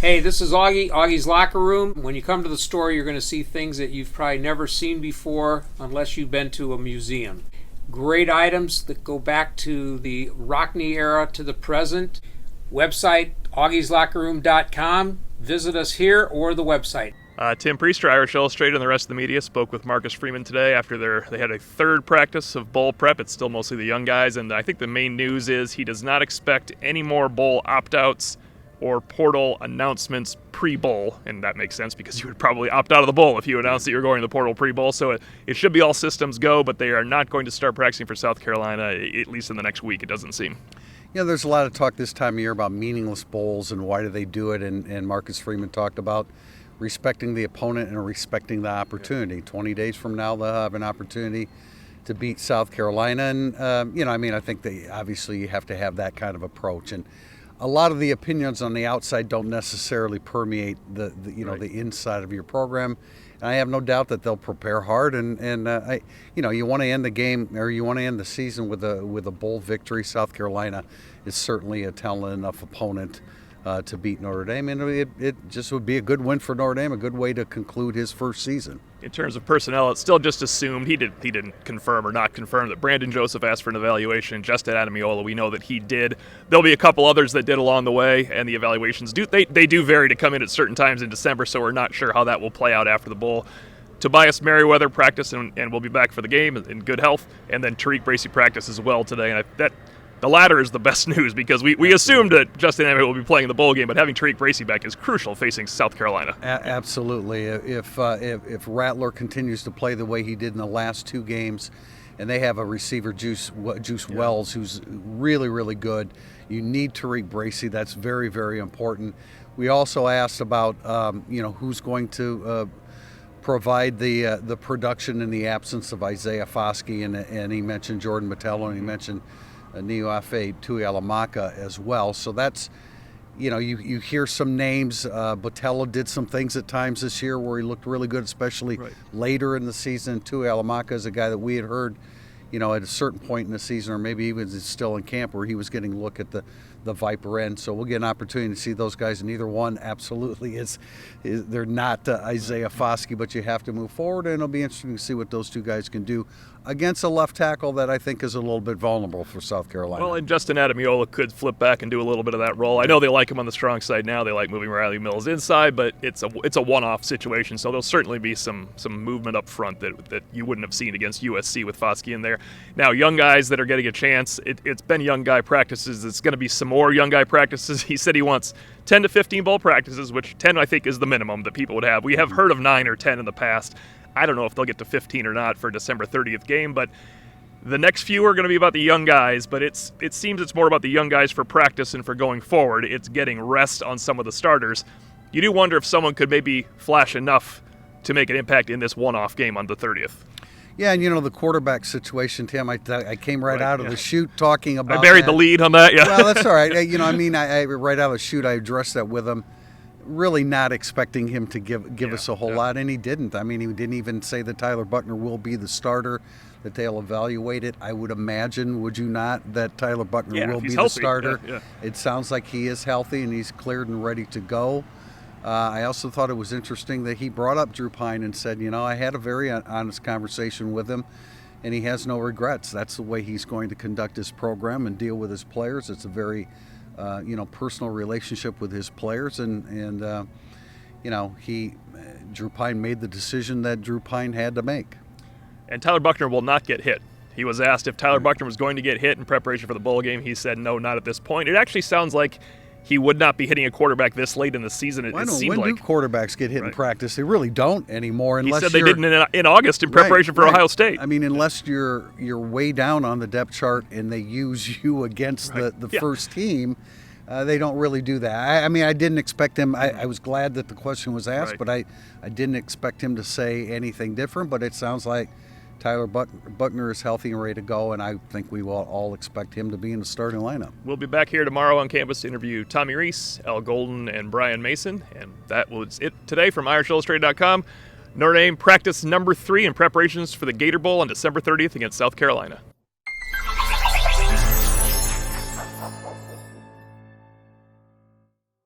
Hey, this is Augie, Augie's Locker Room. When you come to the store, you're going to see things that you've probably never seen before unless you've been to a museum. Great items that go back to the Rockney era to the present. Website, augieslockerroom.com. Visit us here or the website. Tim Prister, Irish Illustrated, and the rest of the media spoke with Marcus Freeman today after they had a third practice of bowl prep. It's still mostly the young guys, and I think the main news is he does not expect any more bowl opt-outs or portal announcements pre-bowl, and that makes sense because you would probably opt out of the bowl if you announced that you're going to the portal pre-bowl. So it should be all systems go, but they are not going to start practicing for South Carolina, at least in the next week, it doesn't seem. Yeah, there's a lot of talk this time of year about meaningless bowls and why do they do it, and Marcus Freeman talked about respecting the opponent and respecting the opportunity. 20 days from now, they'll have an opportunity to beat South Carolina, and I think they obviously have to have that kind of approach. And a lot of the opinions on the outside don't necessarily permeate the inside of your program. And I have no doubt that they'll prepare hard, and you want to end the game, or you want to end the season with a bowl victory. South Carolina is certainly a talented enough opponent to beat Notre Dame, and it just would be a good win for Notre Dame, a good way to conclude his first season. In terms of personnel, it's still just assumed. He didn't confirm or not confirm that Brandon Joseph asked for an evaluation. Justin Adamiola, we know that he did. There'll be a couple others that did along the way, and the evaluations do vary to come in at certain times in December, so we're not sure how that will play out after the bowl. Tobias Merriweather practiced and will be back for the game in good health, and then Tariq Bracy practiced as well today, and the latter is the best news because we assumed that Justin Emmett will be playing the bowl game, but having Tariq Bracy back is crucial facing South Carolina. Absolutely. If Rattler continues to play the way he did in the last two games, and they have a receiver, Juice Wells, who's really, really good, you need Tariq Bracy. That's very, very important. We also asked about who's going to provide the production in the absence of Isaiah Foskey, and he mentioned Jordan Botelho, and he mentioned Nioafe Tuialamaka as well. So that's, you hear some names. Botelho did some things at times this year where he looked really good, especially later in the season. Tuialamaka is a guy that we had heard, at a certain point in the season, or maybe even still in camp, where he was getting a look at the Viper end. So we'll get an opportunity to see those guys, and either one absolutely is they're not Isaiah Foskey, but you have to move forward, and it'll be interesting to see what those two guys can do against a left tackle that I think is a little bit vulnerable for South Carolina. Well, and Justin Adamiola could flip back and do a little bit of that role. I know they like him on the strong side now. They like moving Riley Mills inside, but it's a one-off situation, so there'll certainly be some movement up front that you wouldn't have seen against USC with Foskey in there. Now, young guys that are getting a chance, it's been young guy practices. It's going to be some more young guy practices. He said he wants 10 to 15 bowl practices, which 10 I think is the minimum that people would have. We have heard of 9 or 10 in the past. I don't know if they'll get to 15 or not for December 30th game, but the next few are going to be about the young guys, but it seems it's more about the young guys for practice and for going forward. It's getting rest on some of the starters. You do wonder if someone could maybe flash enough to make an impact in this one-off game on the 30th. Yeah, and the quarterback situation, Tim, I came right out of the chute talking about I buried the lead on that, yeah. Well, that's all right. I right out of the chute, I addressed that with him, really not expecting him to give us a whole lot, and he didn't. I mean, he didn't even say that Tyler Buckner will be the starter, that they'll evaluate it. I would imagine, would you not, that Tyler Buckner will be the starter? Yeah. It sounds like he is healthy and he's cleared and ready to go. I also thought it was interesting that he brought up Drew Pine and said, I had a very honest conversation with him, and he has no regrets. That's the way he's going to conduct his program and deal with his players. It's a very personal relationship with his players, and Drew Pine made the decision that Drew Pine had to make. And Tyler Buckner will not get hit. He was asked if Tyler Buckner was going to get hit in preparation for the bowl game. He said no, not at this point. It actually sounds like he would not be hitting a quarterback this late in the season. When do quarterbacks get hit in practice? They really don't anymore. He said they didn't in August in preparation for Ohio State. I mean, unless you're way down on the depth chart and they use you against the first team, they don't really do that. I didn't expect him. I was glad that the question was asked, but I didn't expect him to say anything different. But it sounds like Tyler Buckner is healthy and ready to go, and I think we will all expect him to be in the starting lineup. We'll be back here tomorrow on campus to interview Tommy Reese, Al Golden, and Brian Mason. And that was it today from IrishIllustrated.com. Notre Dame practice number 3 in preparations for the Gator Bowl on December 30th against South Carolina.